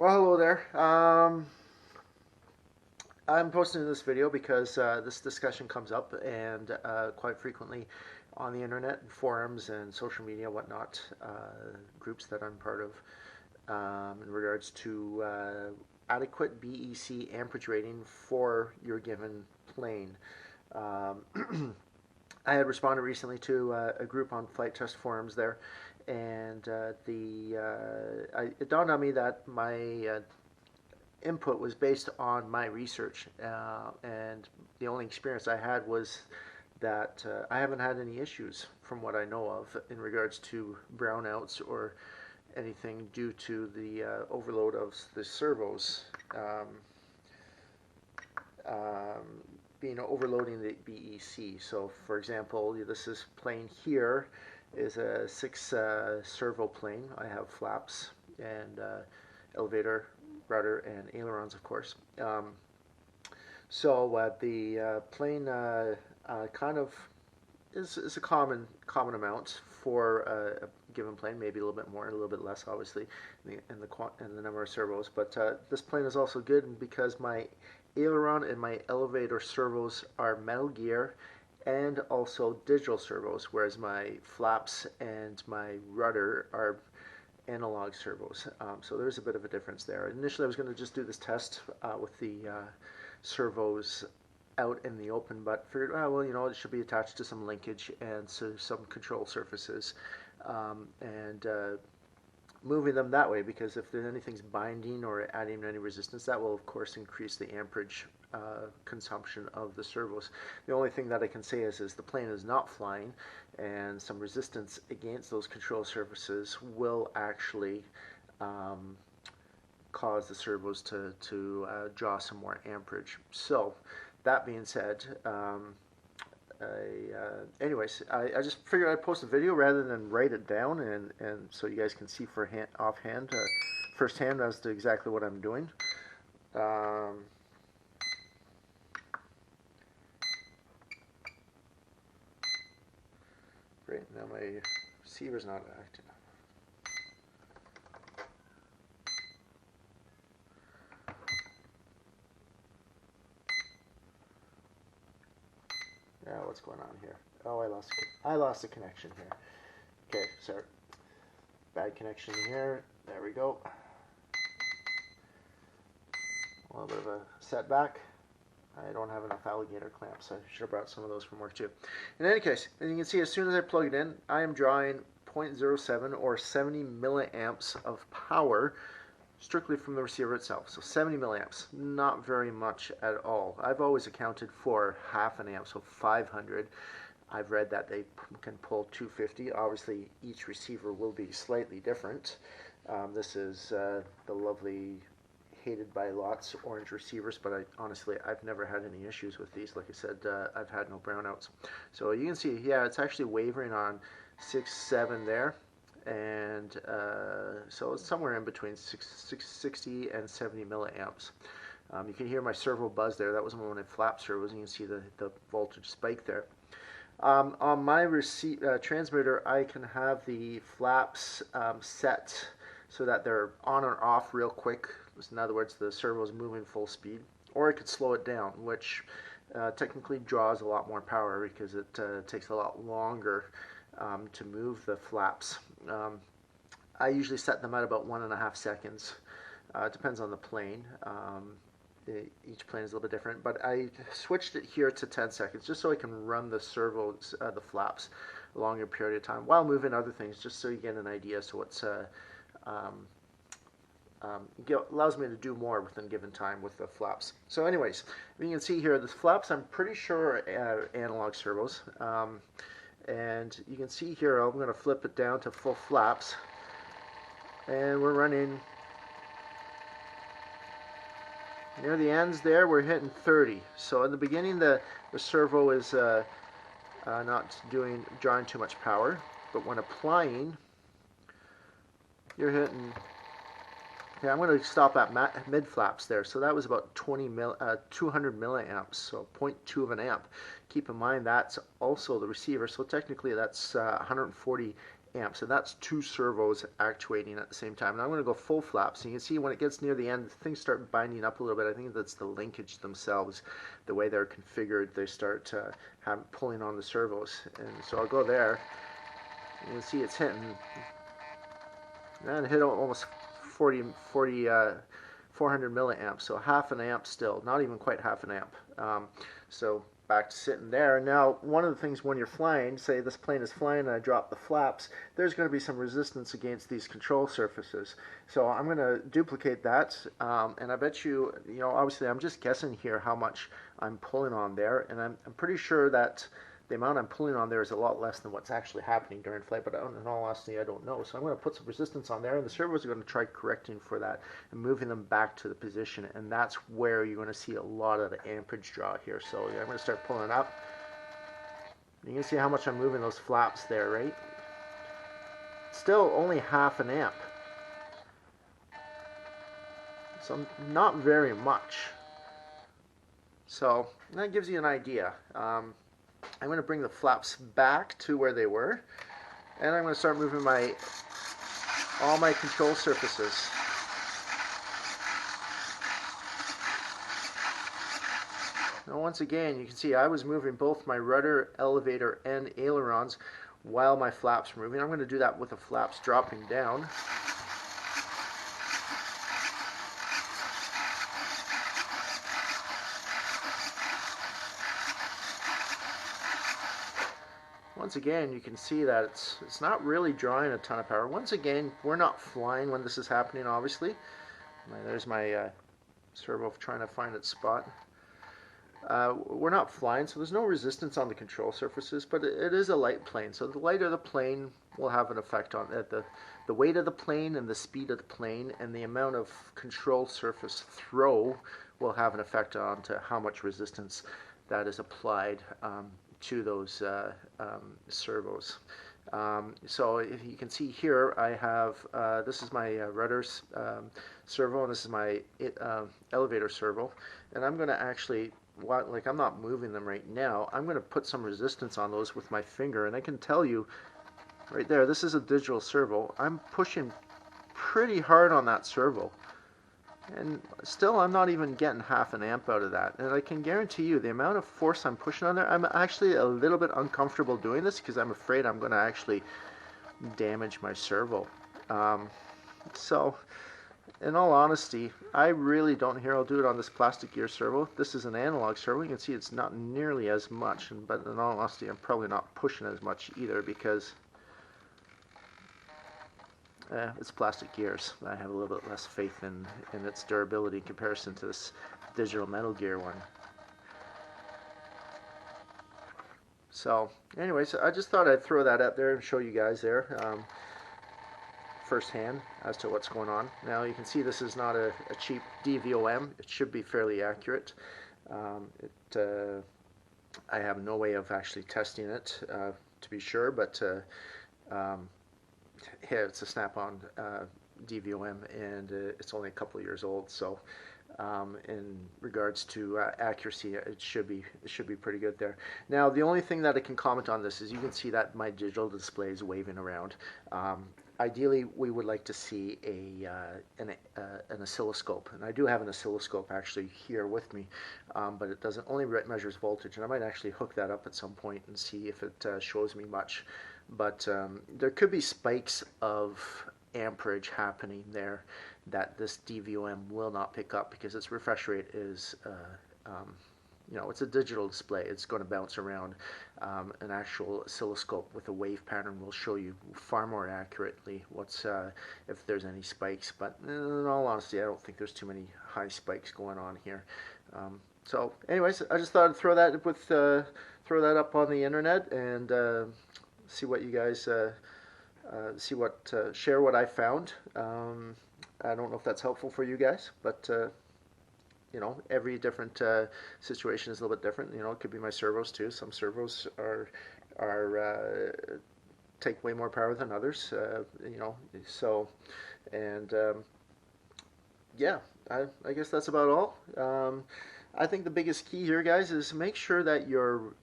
Well, hello there. I'm posting this video because this discussion comes up and quite frequently on the internet, forums, and social media, whatnot, groups that I'm part of in regards to adequate BEC amperage rating for your given plane. I had responded recently to a group on flight test forums there, and it dawned on me that my input was based on my research, and the only experience I had was that I haven't had any issues from what I know of in regards to brownouts or anything due to the overload of the servos. Um, Being overloading the BEC. So, for example, this is plane here is a 6 servo plane. I have flaps and elevator, rudder, and ailerons, of course. The plane kind of is a common amount for a given plane, maybe a little bit more, a little bit less, obviously, in the number of servos. But this plane is also good because my aileron and my elevator servos are metal gear and also digital servos, whereas my flaps and my rudder are analog servos. So there's a bit of a difference there. Initially, I was going to just do this test with the servos out in the open, but figured, well, it should be attached to some linkage and so some control surfaces, and moving them that way, because if there's anything's binding or adding any resistance, that will of course increase the amperage consumption of the servos. The only thing that I can say is the plane is not flying, and some resistance against those control surfaces will actually cause the servos to draw some more amperage. So that being said, I just figured I'd post a video rather than write it down, and so you guys can see firsthand as to exactly what I'm doing. Right now my receiver's not active. Yeah, what's going on here? Oh, I lost the connection here. Okay, sorry. Bad connection here. There we go. A little bit of a setback. I don't have enough alligator clamps. I should have brought some of those from work too. In any case, as you can see, as soon as I plug it in, I am drawing 0.07 or 70 milliamps of power strictly from the receiver itself. So 70 milliamps, not very much at all. I've always accounted for half an amp, so 500. I've read that they can pull 250. Obviously, each receiver will be slightly different. This is the lovely, hated by lots, orange receivers, but honestly, I've never had any issues with these. Like I said, I've had no brownouts. So you can see, yeah, it's actually wavering on 6, 7 there. And so it's somewhere in between 60 and 70 milliamps. You can hear my servo buzz there. That was one of my flap servos, and you can see the voltage spike there. On my transmitter, I can have the flaps set so that they're on or off real quick. In other words, the servo is moving full speed. Or I could slow it down, which technically draws a lot more power because it takes a lot longer to move the flaps. I usually set them at about 1.5 seconds. It depends on the plane. Each plane is a little bit different, but I switched it here to 10 seconds just so I can run the servos, the flaps, a longer period of time while moving other things, just so you get an idea as to what's allows me to do more within given time with the flaps. So anyways, you can see here, the flaps I'm pretty sure are analog servos. And you can see here, I'm going to flip it down to full flaps, and we're running near the ends there. We're hitting 30. So in the beginning, the servo is not drawing too much power, but when applying, you're hitting. Yeah, I'm going to stop at mid flaps there. So that was about 200 milliamps, so 0.2 of an amp. Keep in mind that's also the receiver, so technically that's 140 amps, and that's two servos actuating at the same time. And I'm going to go full flaps, and you can see when it gets near the end, things start binding up a little bit. I think that's the linkage themselves, the way they're configured. They start pulling on the servos, and so I'll go there. You can see it's hitting, and hit almost 400 milliamps, so half an amp still, not even quite half an amp. So back to sitting there. Now, one of the things when you're flying, say this plane is flying and I drop the flaps, there's going to be some resistance against these control surfaces. So I'm going to duplicate that, and I bet you, obviously I'm just guessing here how much I'm pulling on there, and I'm pretty sure that the amount I'm pulling on there is a lot less than what's actually happening during flight, but in all honesty, I don't know. So I'm going to put some resistance on there, and the servos are going to try correcting for that and moving them back to the position, and that's where you're going to see a lot of the amperage draw here. So I'm going to start pulling up. You can see how much I'm moving those flaps there, right? Still only half an amp. So not very much. So that gives you an idea. I'm going to bring the flaps back to where they were, and I'm going to start moving all my control surfaces. Now once again, you can see I was moving both my rudder, elevator, and ailerons while my flaps were moving. I'm going to do that with the flaps dropping down. Once again, you can see that it's not really drawing a ton of power. Once again, we're not flying when this is happening, obviously. There's my servo trying to find its spot. We're not flying, so there's no resistance on the control surfaces, but it is a light plane. So the light of the plane will have an effect on it. The weight of the plane and the speed of the plane and the amount of control surface throw will have an effect on to how much resistance that is applied to those servos. So if you can see here, I have, this is my rudder servo, and this is my elevator servo, and I'm going to actually, like I'm not moving them right now, I'm going to put some resistance on those with my finger, and I can tell you right there, this is a digital servo, I'm pushing pretty hard on that servo. And still, I'm not even getting half an amp out of that. And I can guarantee you, the amount of force I'm pushing on there, I'm actually a little bit uncomfortable doing this because I'm afraid I'm going to actually damage my servo. So, in all honesty, I really don't hear I'll do it on this plastic gear servo. This is an analog servo. You can see it's not nearly as much, but in all honesty, I'm probably not pushing as much either because it's plastic gears. I have a little bit less faith in its durability in comparison to this digital metal gear one. So anyways, I just thought I'd throw that up there and show you guys there firsthand as to what's going on. Now you can see this is not a cheap DVOM. It should be fairly accurate. I have no way of actually testing it to be sure, but yeah, it's a snap-on DVOM, and it's only a couple of years old. So, in regards to accuracy, it should be pretty good there. Now, the only thing that I can comment on this is you can see that my digital display is waving around. Ideally, we would like to see an oscilloscope, and I do have an oscilloscope actually here with me, but it doesn't only measures voltage, and I might actually hook that up at some point and see if it shows me much. But there could be spikes of amperage happening there that this DVOM will not pick up because its refresh rate is, it's a digital display. It's going to bounce around. An actual oscilloscope with a wave pattern will show you far more accurately what's if there's any spikes. But in all honesty, I don't think there's too many high spikes going on here. So, anyways, I just thought I'd throw that up on the internet and see what you guys share what I found. I don't know if that's helpful for you guys, but every different situation is a little bit different. It could be my servos too. Some servos are take way more power than others. So, and yeah, I guess that's about all. I think the biggest key here, guys, is make sure that your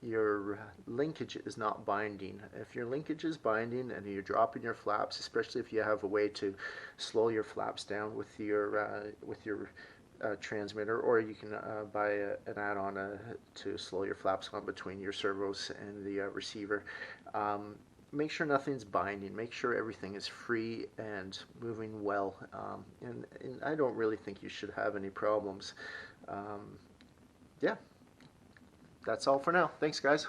your linkage is not binding. If your linkage is binding and you're dropping your flaps, especially if you have a way to slow your flaps down with your transmitter, or you can buy an add-on to slow your flaps on between your servos and the receiver. Make sure nothing's binding. Make sure everything is free and moving well. And I don't really think you should have any problems. Yeah, that's all for now. Thanks, guys.